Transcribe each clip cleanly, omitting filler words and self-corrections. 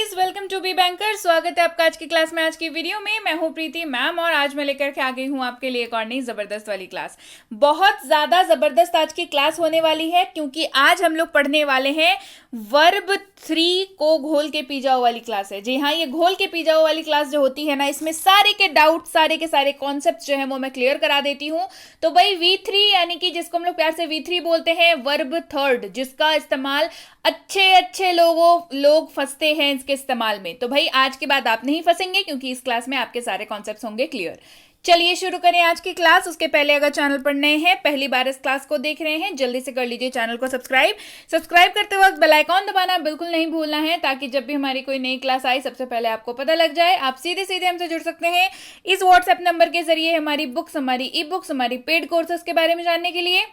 Guys, welcome to B Banker. स्वागत है आपका आज की क्लास में। आज की वीडियो में मैं हूं प्रीति मैम और आज मैं लेकर के आ गई हूं आपके लिए एक और नई जबरदस्त वाली क्लास। बहुत ज्यादा जबरदस्त आज की क्लास होने वाली है क्योंकि आज हम लोग पढ़ने वाले हैं वर्ब 3 को घोल के पी जाओ वाली क्लास है। जी हाँ, ये घोल के पी जाओ वाली क्लास जो होती है ना, इसमें सारे के डाउट सारे के सारे कॉन्सेप्ट जो है वो मैं क्लियर करा देती हूँ। तो भाई V3 यानी कि जिसको हम लोग प्यार से V3 बोलते हैं, वर्ब थर्ड, जिसका इस्तेमाल अच्छे लोग फंसते हैं इसके इस्तेमाल में। तो भाई आज के बाद आप नहीं फंसेंगे क्योंकि इस क्लास में आपके सारे कॉन्सेप्ट्स होंगे क्लियर। चलिए शुरू करें आज की क्लास। उसके पहले अगर चैनल पर नए हैं, पहली बार इस क्लास को देख रहे हैं, जल्दी से कर लीजिए चैनल को सब्सक्राइब करते वक्त बेल आइकॉन दबाना बिल्कुल नहीं भूलना है ताकि जब भी हमारी कोई नई क्लास आई सबसे पहले आपको पता लग जाए। आप सीधे सीधे हमसे जुड़ सकते हैं इस व्हाट्सएप नंबर के जरिए हमारी बुक्स, हमारी ई बुक्स, हमारी पेड कोर्सेज के बारे में जानने के लिए,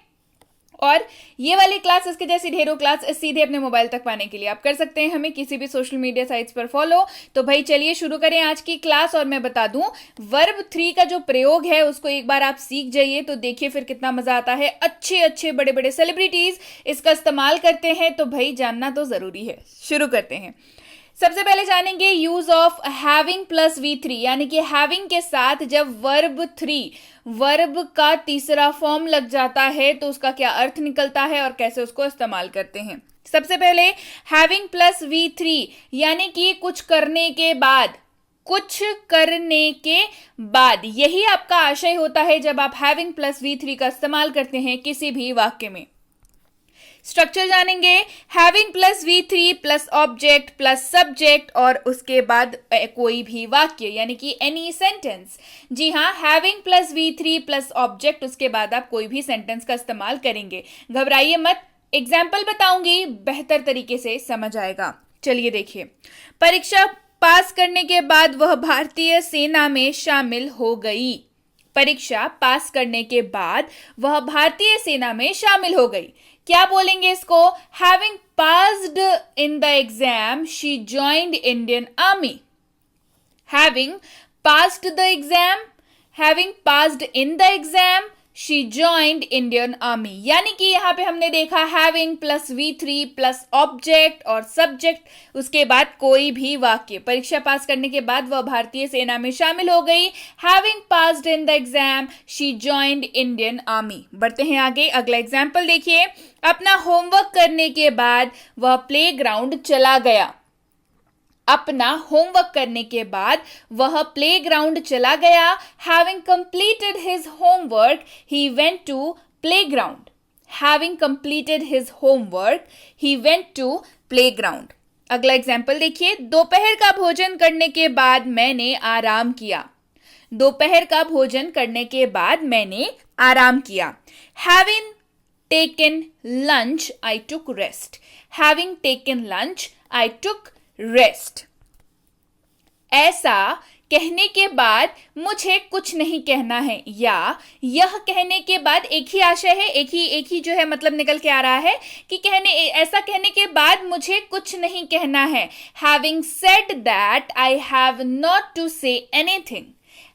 और ये वाली क्लास, इसके जैसी ढेरों क्लास सीधे अपने मोबाइल तक पाने के लिए आप कर सकते हैं हमें किसी भी सोशल मीडिया साइट्स पर फॉलो। तो भाई चलिए शुरू करें आज की क्लास। और मैं बता दूं, वर्ब 3 का जो प्रयोग है उसको एक बार आप सीख जाइए तो देखिए फिर कितना मजा आता है। अच्छे बड़े बड़े सेलिब्रिटीज इसका इस्तेमाल करते हैं, तो भाई जानना तो जरूरी है। शुरू करते हैं। सबसे पहले जानेंगे use of having plus V3, यानी कि हैविंग के साथ जब वर्ब 3, वर्ब का तीसरा फॉर्म लग जाता है तो उसका क्या अर्थ निकलता है और कैसे उसको इस्तेमाल करते हैं। सबसे पहले हैविंग प्लस V3 यानी कि कुछ करने के बाद, यही आपका आशय होता है जब आप हैविंग प्लस V3 का इस्तेमाल करते हैं किसी भी वाक्य में। स्ट्रक्चर जानेंगे, having plus V3 plus object plus subject और उसके बाद कोई भी वाक्य यानी कि एनी सेंटेंस। जी हाँ, having plus V3 plus object, उसके बाद आप कोई भी सेंटेंस का इस्तेमाल करेंगे। घबराइए मत, एग्जाम्पल बताऊंगी, बेहतर तरीके से समझ आएगा। चलिए देखिए, परीक्षा पास करने के बाद वह भारतीय सेना में शामिल हो गई। परीक्षा पास करने के बाद वह भारतीय सेना में शामिल हो गई। क्या बोलेंगे इसको? Having passed in the exam she joined Indian army. Having passed the exam, having passed in the exam she joined Indian army, यानी कि यहां पे हमने देखा having plus V3 plus object और सब्जेक्ट, उसके बाद कोई भी वाक्य। परीक्षा पास करने के बाद वह भारतीय सेना में शामिल हो गई। Having passed in the exam she joined Indian army. बढ़ते हैं आगे, अगला एग्जाम्पल देखिए। अपना होमवर्क करने के बाद वह प्लेग्राउंड चला गया। अपना होमवर्क करने के बाद वह प्लेग्राउंड चला गया। Having completed his homework he went to playground. Having completed his homework he went to playground. अगला एग्जाम्पल देखिए, दोपहर का भोजन करने के बाद मैंने आराम किया। दोपहर का भोजन करने के बाद मैंने आराम किया। Having taken lunch I took rest. Having taken lunch I took rest. ऐसा कहने के बाद मुझे कुछ नहीं कहना है, या यह कहने के बाद एक ही आशय है, एक ही जो है मतलब निकल के आ रहा है कि ऐसा कहने के बाद मुझे कुछ नहीं कहना है। Having said that I have not to say anything.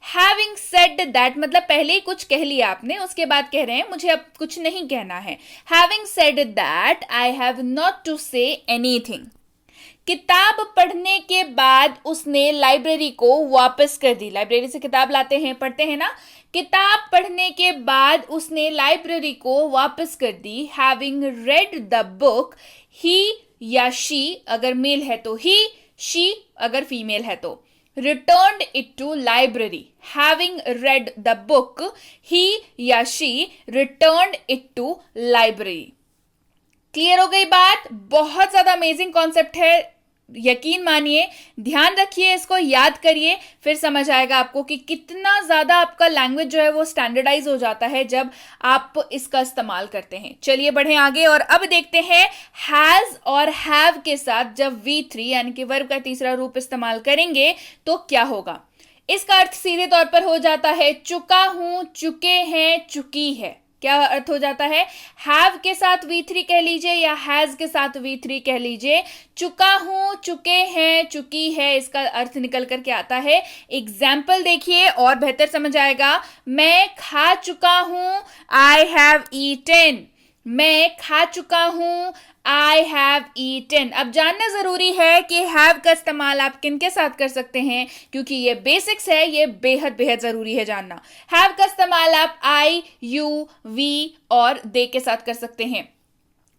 Having said that मतलब पहले ही कुछ कह लिया आपने, उसके बाद कह रहे हैं मुझे अब कुछ नहीं कहना है। Having said that I have not to say anything. किताब पढ़ने के बाद उसने लाइब्रेरी को वापस कर दी। लाइब्रेरी से किताब लाते हैं, पढ़ते हैं ना। किताब पढ़ने के बाद उसने लाइब्रेरी को वापस कर दी। हैविंग रेड द बुक, ही या शी अगर मेल है तो ही, शी अगर फीमेल है तो, returned it to library. Having read the book, he या she returned it to library. Clear हो गई बात? बहुत ज्यादा अमेजिंग कॉन्सेप्ट है, यकीन मानिए, ध्यान रखिए, इसको याद करिए, फिर समझ आएगा आपको कि कितना ज्यादा आपका लैंग्वेज जो है वो स्टैंडर्डाइज हो जाता है जब आप इसका इस्तेमाल करते हैं। चलिए बढ़े आगे और अब देखते हैं हैज और हैव के साथ जब V3 यानी कि वर्ब का तीसरा रूप इस्तेमाल करेंगे तो क्या होगा। इसका अर्थ सीधे तौर पर हो जाता है चुका हूं, चुके हैं, चुकी है। क्या अर्थ हो जाता है? हैव के साथ V3 कह लीजिए या हैज के साथ V3 कह लीजिए। चुका हूं, चुके हैं, चुकी है, इसका अर्थ निकल करके आता है। एग्जाम्पल देखिए और बेहतर समझ आएगा। मैं खा चुका हूं, आई हैव ईटेन। मैं खा चुका हूं, आई हैव ईटन। अब जानना जरूरी है कि हैव का इस्तेमाल आप किन के साथ कर सकते हैं, क्योंकि ये बेसिक्स है, ये बेहद बेहद जरूरी है जानना। हैव का इस्तेमाल आप आई, यू, वी और दे के साथ कर सकते हैं,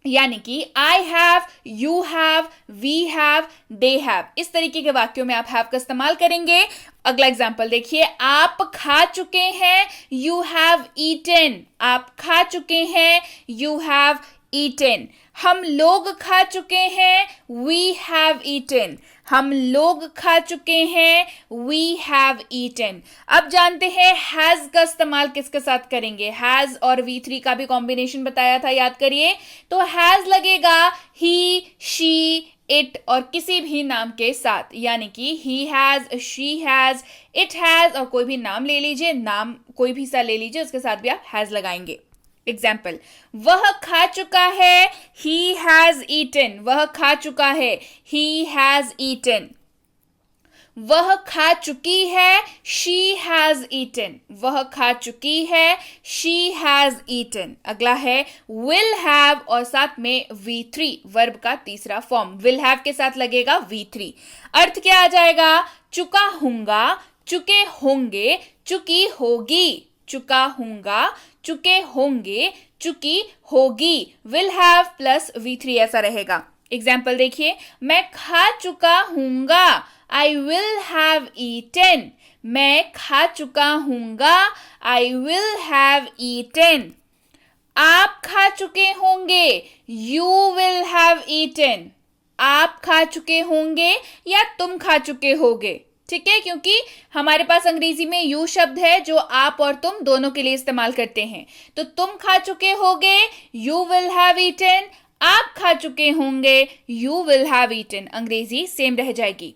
यानी कि I have, you have, we have, they have. इस तरीके के वाक्यों में आप हैव का इस्तेमाल करेंगे। अगला एग्जाम्पल देखिए, आप खा चुके हैं, यू हैव ईटन। आप खा चुके हैं, यू हैव ईटन। हम लोग खा चुके हैं, वी हैव ईटन। हम लोग खा चुके हैं, वी हैव ईटन। अब जानते हैं हैज का इस्तेमाल किसके साथ करेंगे। हैज और V3 का भी कॉम्बिनेशन बताया था, याद करिए। तो हैज लगेगा ही, शी, इट और किसी भी नाम के साथ, यानी कि he has, she has, it has और कोई भी नाम ले लीजिए, नाम कोई भी सा ले लीजिए, उसके साथ भी आप हैज लगाएंगे। एग्जाम्पल, वह खा चुका है, ही हैज ईटन। वह खा चुका है, ही हैज ईटन। वह खा चुकी है, शी हैज ईटन। वह खा चुकी है, शी हैज ईटन। अगला है विल हैव और साथ में V3, वर्ब का तीसरा फॉर्म। विल हैव के साथ लगेगा V3। अर्थ क्या आ जाएगा, चुका हूंगा, चुके होंगे, चुकी होगी। चुका हूंगा, चुके होंगे, चुकी होगी। विल हैव प्लस V3 ऐसा रहेगा। एग्जाम्पल देखिए, मैं खा चुका हूंगा, आई विल हैव ईटन। मैं खा चुका हूंगा, आई विल हैव ईटन। आप खा चुके होंगे, यू विल हैव ईटन। आप खा चुके होंगे या तुम खा चुके होगे, ठीक है, क्योंकि हमारे पास अंग्रेजी में यू शब्द है जो आप और तुम दोनों के लिए इस्तेमाल करते हैं। तो तुम खा चुके होगे, यू विल हैव ईटन। आप खा चुके होंगे, यू विल हैव ईटन। अंग्रेजी सेम रह जाएगी।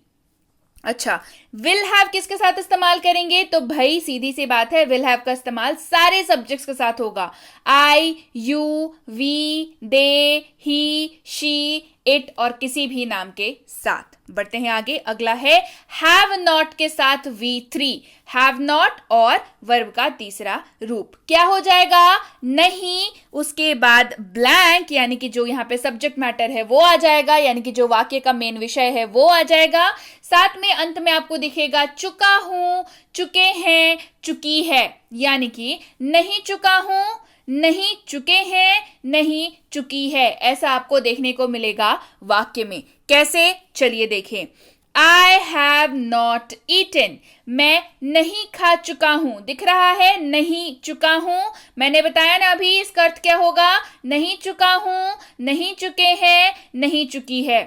अच्छा, विल हैव किसके साथ इस्तेमाल करेंगे, तो भाई सीधी सी बात है, विल हैव का इस्तेमाल सारे सब्जेक्ट्स के साथ होगा। I, you, we, they, he, she, it और किसी भी नाम के साथ। बढ़ते हैं आगे। अगला है हैव नॉट के साथ V3। हैव नॉट और वर्ब का तीसरा रूप क्या हो जाएगा, नहीं, उसके बाद ब्लैंक यानी कि जो यहां पे सब्जेक्ट मैटर है वो आ जाएगा, यानी कि जो वाक्य का मेन विषय है वो आ जाएगा। साथ में अंत में आपको दिखेगा चुका हूं, चुके हैं, चुकी है, यानी कि नहीं चुका हूं, नहीं चुके हैं, नहीं चुकी है। ऐसा आपको देखने को मिलेगा वाक्य में। कैसे, चलिए देखें। I have not eaten. मैं नहीं खा चुका हूं, दिख रहा है नहीं चुका हूं। मैंने बताया ना अभी, इसका अर्थ क्या होगा, नहीं चुका हूं, नहीं चुके हैं, नहीं चुकी है।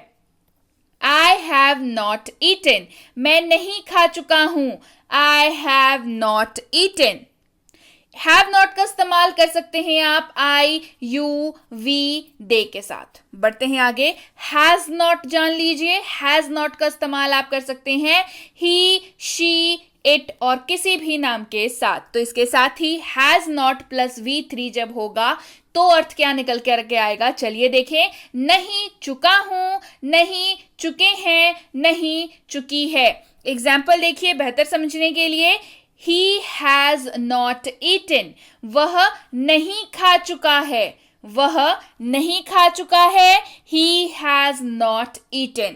I have not eaten. मैं नहीं खा चुका हूं, I have not eaten. Have not का इस्तेमाल कर सकते हैं आप आई, यू, वी, दे के साथ। बढ़ते हैं आगे। हैज नॉट जान लीजिए। हैज नॉट का इस्तेमाल आप कर सकते हैं ही, शी, इट और किसी भी नाम के साथ। तो इसके साथ he has not plus V3 जब होगा तो अर्थ क्या निकल कर आएगा, चलिए देखें। नहीं चुका हूं, नहीं चुके हैं, नहीं चुकी है। एग्जाम्पल देखिए बेहतर समझने के लिए। He has not eaten. वह नहीं खा चुका है, वह नहीं खा चुका है। He has not eaten.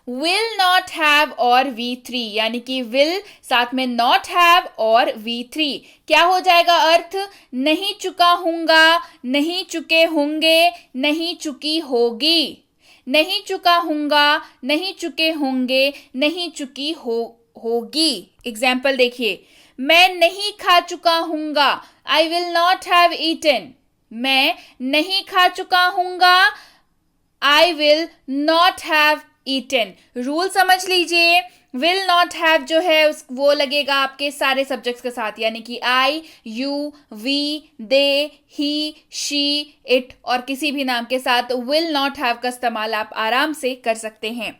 Will not have और V3 यानी कि will साथ में not have और V3 क्या हो जाएगा अर्थ, नहीं चुका हूंगा, नहीं चुके होंगे, नहीं चुकी होगी। नहीं चुका हूंगा, नहीं चुके होंगे, नहीं चुकी होगी। एग्जाम्पल देखिए, मैं नहीं खा चुका हूंगा, I will not have eaten. मैं नहीं खा चुका हूंगा, I will not have eaten. Rule समझ लीजिए, विल नॉट हैव जो है वो लगेगा आपके सारे सब्जेक्ट्स के साथ, यानी कि I, you, we, they, he, she, it और किसी भी नाम के साथ विल नॉट हैव का इस्तेमाल आप आराम से कर सकते हैं।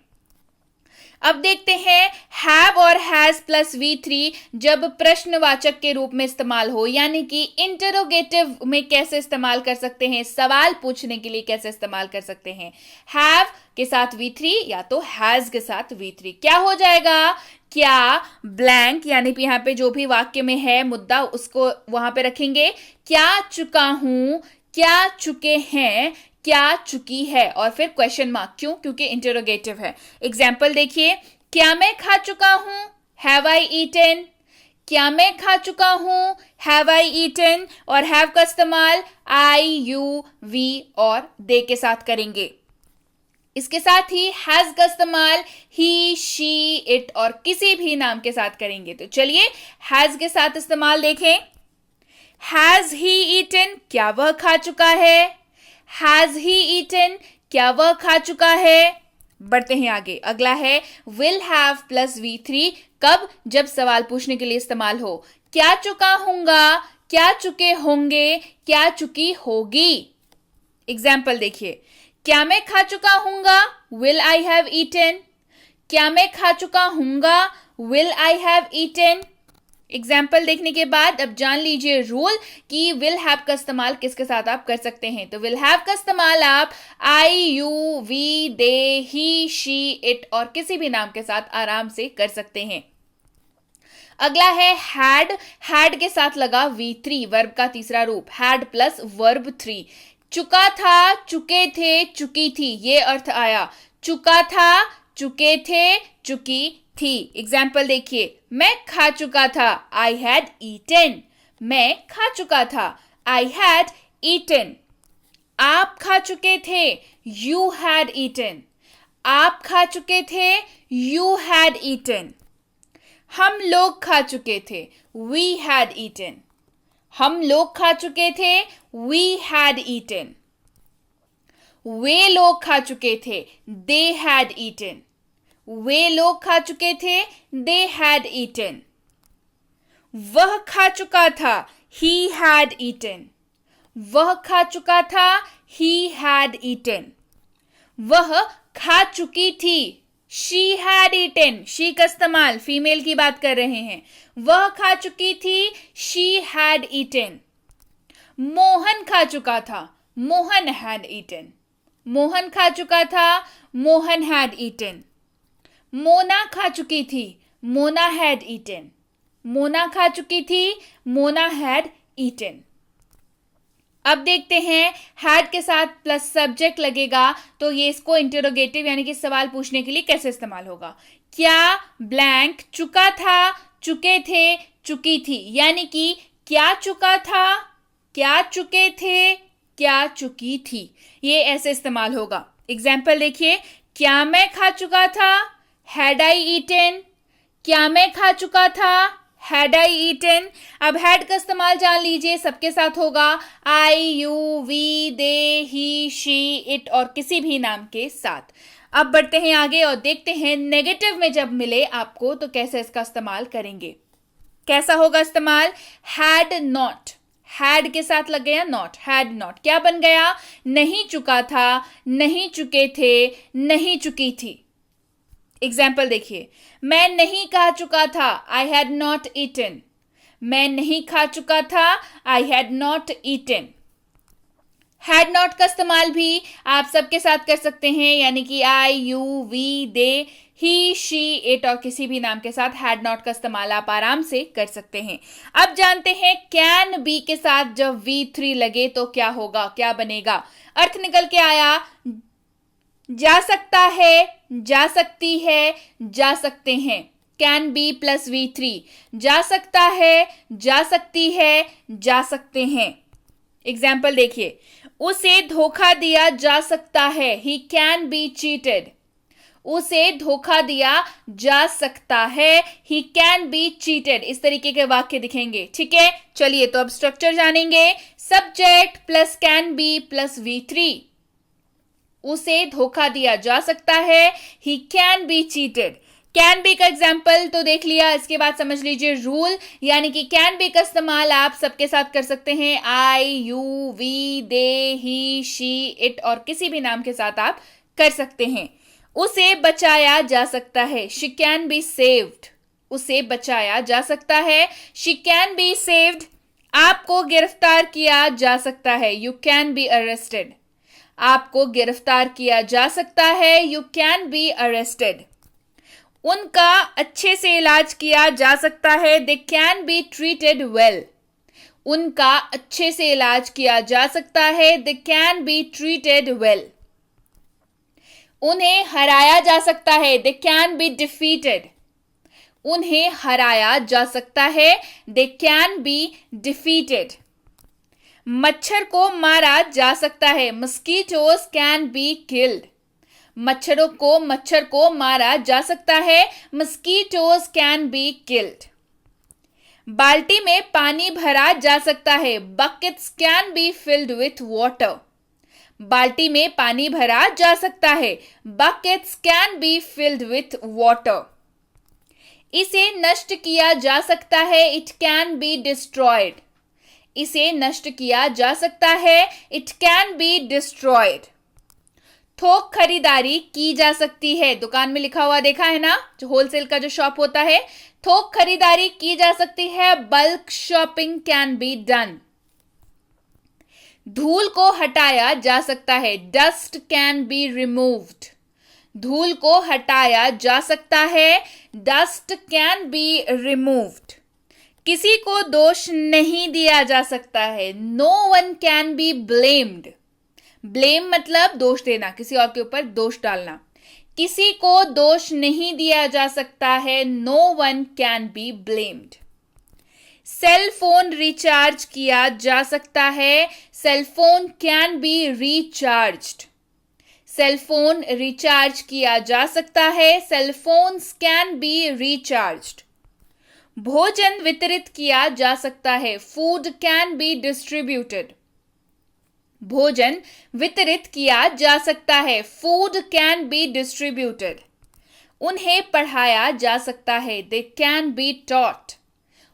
अब देखते हैं हैव और हैज प्लस V3 जब प्रश्नवाचक के रूप में इस्तेमाल हो, यानी कि इंटरोगेटिव में कैसे इस्तेमाल कर सकते हैं, सवाल पूछने के लिए कैसे इस्तेमाल कर सकते हैं। हैव के साथ V3 या तो हैज के साथ V3 क्या हो जाएगा, क्या ब्लैंक यानी कि यहाँ पे जो भी वाक्य में है मुद्दा उसको वहां पे रखेंगे। क्या चुका हूं, क्या चुके हैं, क्या चुकी है, और फिर क्वेश्चन मार्क, क्यों? क्योंकि इंटरोगेटिव है। एग्जाम्पल देखिए, क्या मैं खा चुका हूं, हैव आई ईटन। क्या मैं खा चुका हूं, हैव आई ईटन, और हैव का इस्तेमाल आई, यू, वी और दे के साथ करेंगे। इसके साथ ही हैज का इस्तेमाल ही, शी, इट और किसी भी नाम के साथ करेंगे। तो चलिए हैज के साथ इस्तेमाल देखें। हैज ही ईटन, क्या वह खा चुका है। हैज ही ईटन, क्या वह खा चुका है। बढ़ते हैं आगे। अगला है विल हैव प्लस V3। कब? जब सवाल पूछने के लिए इस्तेमाल हो। क्या चुका होगा, क्या चुके होंगे, क्या चुकी होगी। एग्जाम्पल देखिए, क्या मैं खा चुका हूंगा, विल आई हैव ईटन। क्या मैं खा चुका हूंगा, will I have eaten. Example देखने के बाद अब जान लीजिए रूल कि विल हैव का इस्तेमाल किसके साथ आप कर सकते हैं। तो विल हैव का इस्तेमाल आप I, you, we, they, he, she, it और किसी भी नाम के साथ आराम से कर सकते हैं। अगला है हैड। हैड के साथ लगा V3, वर्ब का तीसरा रूप, हैड प्लस वर्ब 3। चुका था, चुके थे, चुकी थी, ये अर्थ आया। चुका था, चुके थे, चुकी थी। एग्जाम्पल देखिए, मैं खा चुका था, आई हैड ईटन। मैं खा चुका था, आई हैड ईटन। आप खा चुके थे, यू हैड ईटन। आप खा चुके थे, यू हैड ईटन। हम लोग खा चुके थे, वी हैड ईटन। हम लोग खा चुके थे, वी हैड ईटन। वे लोग खा चुके थे, दे हैड ईटन। वे लोग खा चुके थे, दे हैड ईटन। वह खा चुका था, he had eaten. वह खा चुका था, he had eaten. वह खा चुकी थी, she had eaten. she का इस्तेमाल फीमेल की बात कर रहे हैं। वह खा चुकी थी, she had eaten. मोहन खा चुका था, मोहन had eaten. मोहन खा चुका था, मोहन had eaten. मोना खा चुकी थी, मोना हैड ईटन। मोना खा चुकी थी, मोना हैड ईटन। अब देखते हैं हैड के साथ प्लस सब्जेक्ट लगेगा तो ये इसको इंटरोगेटिव यानी कि सवाल पूछने के लिए कैसे इस्तेमाल होगा। क्या ब्लैंक चुका था, चुके थे, चुकी थी, यानी कि क्या चुका था, क्या चुके थे, क्या चुकी थी, ये ऐसे इस्तेमाल होगा। एग्जाम्पल देखिए, क्या मैं खा चुका था, हैड आई ईटन। क्या मैं खा चुका था, हैड आई ईटन। अब हैड का इस्तेमाल जान लीजिए, सबके साथ होगा I, you, we, they, he, she, it और किसी भी नाम के साथ। अब बढ़ते हैं आगे और देखते हैं नेगेटिव में जब मिले आपको तो कैसे इसका इस्तेमाल करेंगे। कैसा होगा इस्तेमाल? हैड नॉट, हैड के साथ लग गया नॉट, हैड नॉट। क्या बन गया? नहीं चुका था, नहीं चुके थे, नहीं चुकी थी। एग्जाम्पल देखिए, मैं नहीं खा चुका था, आई हैड नॉट ईटन। मैं नहीं खा चुका था, I had not eaten. Had not का इस्तेमाल भी आप सबके साथ कर सकते हैं, यानी कि I, you, we, they, he, she, it और किसी भी नाम के साथ हैड नॉट का इस्तेमाल आप आराम से कर सकते हैं। अब जानते हैं कैन बी के साथ जब V3 लगे तो क्या होगा, क्या बनेगा। अर्थ निकल के आया, जा सकता है, जा सकती है, जा सकते हैं। कैन बी प्लस V3, जा सकता है, जा सकती है, जा सकते हैं। एग्जाम्पल देखिए, उसे धोखा दिया जा सकता है, ही कैन बी चीटेड। उसे धोखा दिया जा सकता है, ही कैन बी चीटेड। इस तरीके के वाक्य दिखेंगे। ठीक है, चलिए तो अब स्ट्रक्चर जानेंगे। Subject plus can be plus V3। उसे धोखा दिया जा सकता है, he can be cheated. Can be का एग्जाम्पल तो देख लिया, इसके बाद समझ लीजिए रूल, यानी कि कैन बी का इस्तेमाल आप सबके साथ कर सकते हैं। I, you, we, they, he, she, it और किसी भी नाम के साथ आप कर सकते हैं। उसे बचाया जा सकता है, शी कैन बी सेव्ड। उसे बचाया जा सकता है, शी कैन बी सेव्ड। आपको गिरफ्तार किया जा सकता है, यू कैन बी अरेस्टेड। आपको गिरफ्तार किया जा सकता है, यू कैन बी अरेस्टेड। उनका अच्छे से इलाज किया जा सकता है, they can be treated well. उनका अच्छे से इलाज किया जा सकता है, they can be treated well. उन्हें हराया जा सकता है, दे कैन बी डिफीटेड। उन्हें हराया जा सकता है, दे कैन बी डिफीटेड। मच्छर को मारा जा सकता है, मस्कीटोज कैन बी किल्ड। मच्छर को मारा जा सकता है, मस्कीटोज कैन बी किल्ड। बाल्टी में पानी भरा जा सकता है, buckets can be filled with water. बाल्टी में पानी भरा जा सकता है, buckets can be filled with water. इसे नष्ट किया जा सकता है, इट कैन बी डिस्ट्रॉयड। इसे नष्ट किया जा सकता है, इट कैन बी डिस्ट्रॉयड। थोक खरीदारी की जा सकती है, दुकान में लिखा हुआ देखा है ना, जो होलसेल का जो शॉप होता है, थोक खरीदारी की जा सकती है, bulk shopping can be done. धूल को हटाया जा सकता है, डस्ट कैन बी रिमूव्ड। धूल को हटाया जा सकता है, डस्ट कैन बी रिमूव्ड। किसी को दोष नहीं दिया जा सकता है, no one can be blamed. Blame मतलब दोष देना, किसी और के ऊपर दोष डालना। किसी को दोष नहीं दिया जा सकता है, no one can be blamed. Cell phone recharge किया जा सकता है, cell phone can be recharged. Cell phone recharge किया जा सकता है, cell phones can be recharged. भोजन वितरित किया जा सकता है, फूड कैन बी डिस्ट्रीब्यूटेड। भोजन वितरित किया जा सकता है, फूड कैन बी डिस्ट्रीब्यूटेड। उन्हें पढ़ाया जा सकता है, दे कैन बी टॉट।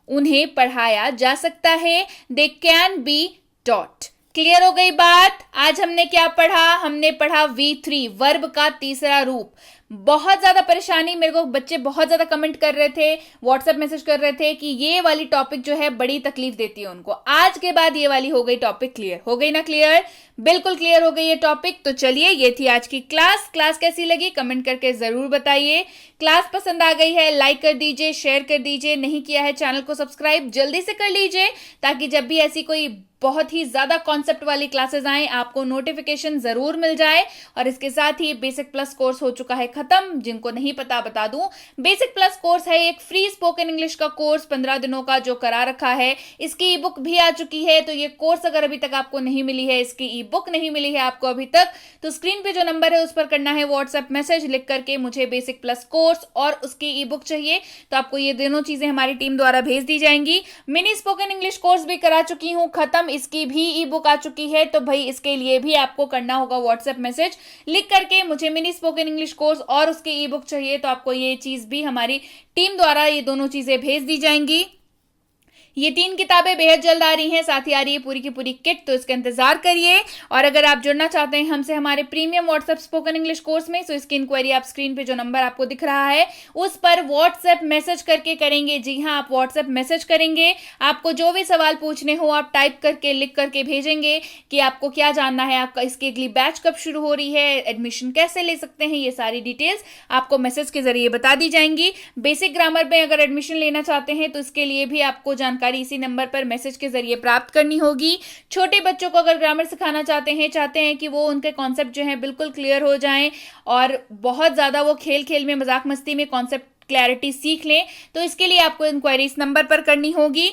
उन्हें पढ़ाया जा सकता है, they can be taught. Clear हो गई बात? आज हमने क्या पढ़ा? हमने पढ़ा V3 वर्ब का तीसरा रूप। बहुत ज्यादा परेशानी, मेरे को बच्चे बहुत ज्यादा कमेंट कर रहे थे, व्हाट्सएप मैसेज कर रहे थे कि ये वाली टॉपिक जो है बड़ी तकलीफ देती है उनको। आज के बाद ये वाली हो गई टॉपिक क्लियर। हो गई ना क्लियर? बिल्कुल क्लियर हो गई ये टॉपिक। तो चलिए, ये थी आज की क्लास। क्लास कैसी लगी कमेंट करके जरूर बताइए। क्लास पसंद आ गई है लाइक कर दीजिए, शेयर कर दीजिए, नहीं किया है चैनल को सब्सक्राइब जल्दी से कर लीजिए, ताकि जब भी ऐसी कोई बहुत ही ज्यादा कॉन्सेप्ट वाली क्लासेस आए आपको नोटिफिकेशन जरूर मिल जाए। और इसके साथ ही बेसिक प्लस कोर्स हो चुका है खत्म। जिनको नहीं पता बता दूं, बेसिक प्लस कोर्स है एक फ्री स्पोकन इंग्लिश का कोर्स 15 दिनों का जो करा रखा है। इसकी ई बुक भी आ चुकी है। तो ये कोर्स अगर अभी तक आपको नहीं मिली है, इसकी ई बुक नहीं मिली है आपको अभी तक, तो स्क्रीन पे जो नंबर है उस पर करना है व्हाट्सएप मैसेज लिख करके मुझे बेसिक प्लस कोर्स और उसकी ई बुक चाहिए। तो आपको ये दोनों चीजें हमारी टीम द्वारा भेज दी जाएंगी। मिनी स्पोकन इंग्लिश कोर्स भी करा चुकी हूं खत्म, इसकी भी ई बुक आ चुकी है। तो भाई इसके लिए भी आपको करना होगा व्हाट्सएप मैसेज लिख करके मुझे मिनी स्पोकन इंग्लिश कोर्स और उसकी ई बुक चाहिए। तो आपको ये चीज भी हमारी टीम द्वारा ये दोनों चीजें भेज दी जाएंगी। ये 3 किताबें बेहद जल्द आ रही हैं, साथ ही आ रही है पूरी की पूरी किट, तो इसका इंतजार करिए। और अगर आप जुड़ना चाहते हैं हमसे हमारे premium WhatsApp spoken English course में, तो इसकी इंक्वायरी आप स्क्रीन पे जो नंबर आपको दिख रहा है उस पर व्हाट्सएप मैसेज करके करेंगे। जी हाँ, आप व्हाट्सएप मैसेज करेंगे, आपको जो भी सवाल पूछने हो आप टाइप करके लिख करके भेजेंगे कि आपको क्या जानना है, आपका इसकी अगली बैच कब शुरू हो रही है, एडमिशन कैसे ले सकते हैं, ये सारी डिटेल्स आपको मैसेज के जरिए बता दी जाएंगी। बेसिक ग्रामर में अगर एडमिशन लेना चाहते हैं तो इसके लिए भी आपको जानकारी इसी नंबर पर मैसेज के जरिए प्राप्त करनी होगी। छोटे बच्चों को अगर ग्रामर सिखाना चाहते हैं कि वो उनके कॉन्सेप्ट जो है बिल्कुल क्लियर हो जाएं और बहुत ज्यादा वो खेल खेल में मजाक मस्ती में कॉन्सेप्ट क्लैरिटी सीख लें, तो इसके लिए आपको इंक्वायरी इस नंबर पर करनी होगी।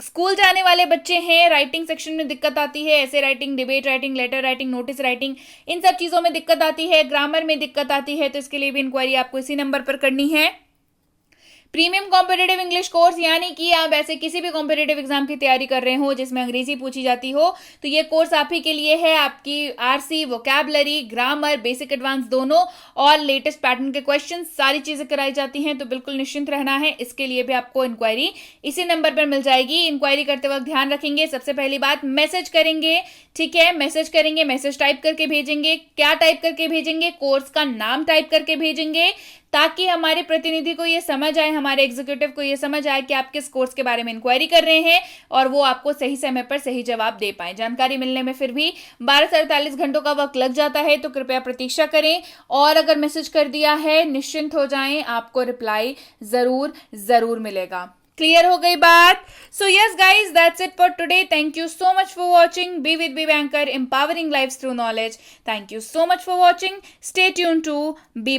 स्कूल जाने वाले बच्चे हैं, राइटिंग सेक्शन में दिक्कत आती है, ऐसे writing, debate writing, letter writing, notice writing, इन सब चीजों में दिक्कत आती है, ग्रामर में दिक्कत आती है, तो इसके लिए भी इंक्वायरी आपको इसी नंबर पर करनी है। प्रीमियम कॉम्पिटिटिव इंग्लिश कोर्स, यानी कि आप ऐसे किसी भी कॉम्पिटिटिव एग्जाम की तैयारी कर रहे हो जिसमें अंग्रेजी पूछी जाती हो, तो ये कोर्स आप ही के लिए है। आपकी RC, vocabulary, grammar, basic advance दोनों और लेटेस्ट पैटर्न के क्वेश्चन सारी चीजें कराई जाती हैं। तो बिल्कुल निश्चिंत रहना है, इसके लिए भी आपको इंक्वायरी इसी नंबर पर मिल जाएगी। इंक्वायरी करते वक्त ध्यान रखेंगे, सबसे पहली बात मैसेज करेंगे, ठीक है, मैसेज करेंगे, मैसेज टाइप करके भेजेंगे। क्या टाइप करके भेजेंगे? कोर्स का नाम टाइप करके भेजेंगे, ताकि हमारे प्रतिनिधि को ये समझ आए, हमारे एग्जीक्यूटिव को ये समझ आए कि आप किस कोर्स के बारे में इंक्वायरी कर रहे हैं और वो आपको सही समय पर सही जवाब दे पाए। जानकारी मिलने में फिर भी 12 से 48 घंटों का वक्त लग जाता है, तो कृपया प्रतीक्षा करें। और अगर मैसेज कर दिया है निश्चिंत हो जाएं, आपको रिप्लाई जरूर मिलेगा। क्लियर हो गई बात? So yes guys, that's it for today. Thank you so much for watching be with B Banker, empowering lives through knowledge. Thank you so much for watching. Stay tuned to B